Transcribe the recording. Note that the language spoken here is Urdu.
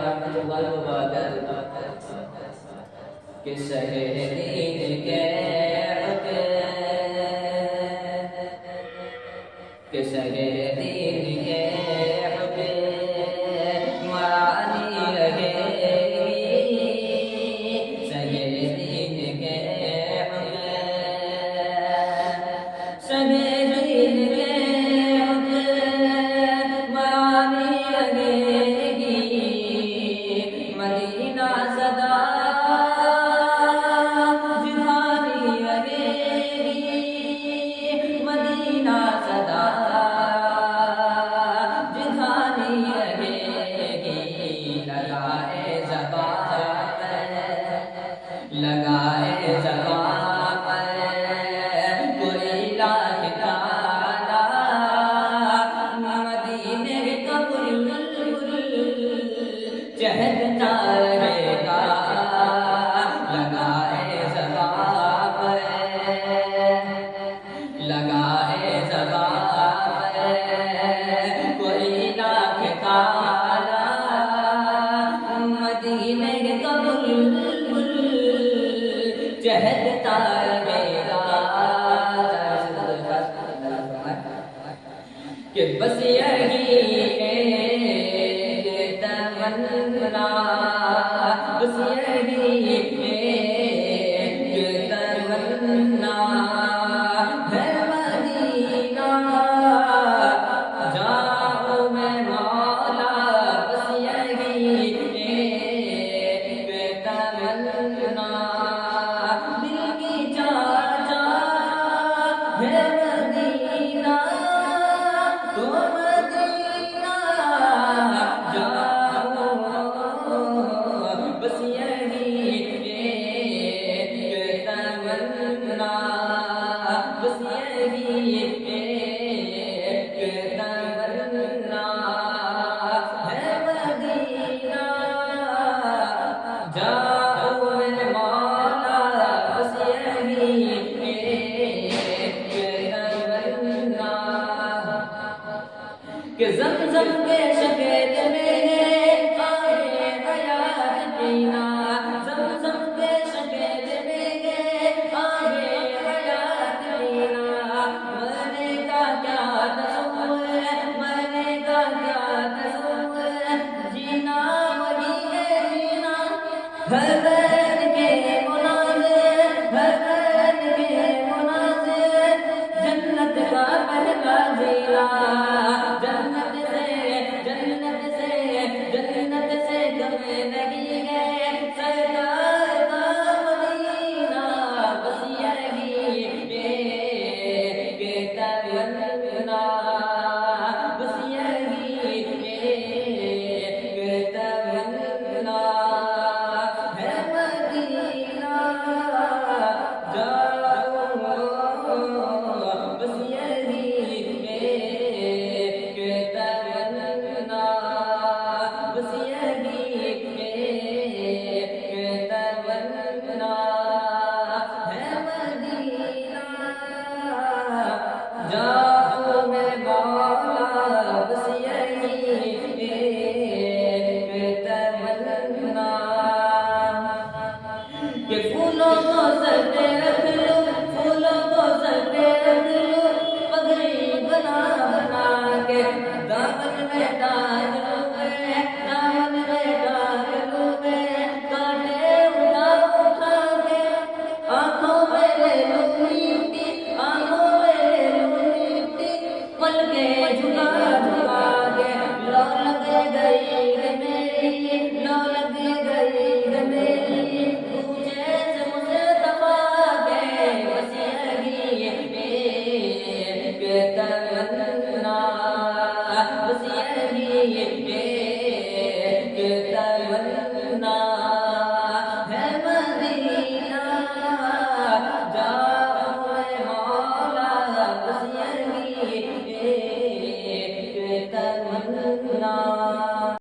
ورحمۃ اللہ وبرکاتہ کہ شہر دین کے کہ شہر دین کے مرانی رہے شہر دین کے شہر دین کے مرانی رہے مدینہ صدا جہانی رہے مدینہ صدا جہانی رہے لگائے زبان پر لگائے زبان پر کوئی لاکھ تالا مدینے کا بلبل چہکتا رہے گا لگائے زبان پر لگائے زبان پر کوئی لاکھ تالا مدینے کا بلبل چہکتا رہے گا کہ بس یہی تمنا بس یہی تمنا ہے مدینہ جاؤ میں مولا بس یہی تمنا دل کی چاچا ہے مدینہ تو مدینہ جاؤ بس یہی تمنا بس یہی تمنا ہے مدینہ جاؤ میں مولا بس یہی تمنا کہ زمزم کے شکیت میں آئے حیات پینا زمزم کے شکیت میں آئے حیات پینا مرنے کا کیا تصور مرنے کا کیا تصور جینا وہی ہے جینا ہر دن کے مناظر ہر دن کے مناظر جنت کا پہلا جینا جنت سے کم نہیں ہے سرکار کا مدینہ بس یہی تمنا بس یہی تمنا ہے مدینہ جاؤ بس یہی تمنا بس یہی تمنا ہے مدینہ جاؤ میں مولا بس یہی تمنا کہ پھولوں کو سر پہ رکھ لو پھولوں کو سر پہ رکھ لو پگڑی بنا بنا کے دامن میں ڈال لوں میں دامن میں ڈال لوں میں کانٹے اٹھا اٹھا کے آنکھوں میں لے لوں مٹی آنکھوں میں لے لوں مٹی پل کے جھکا جھکا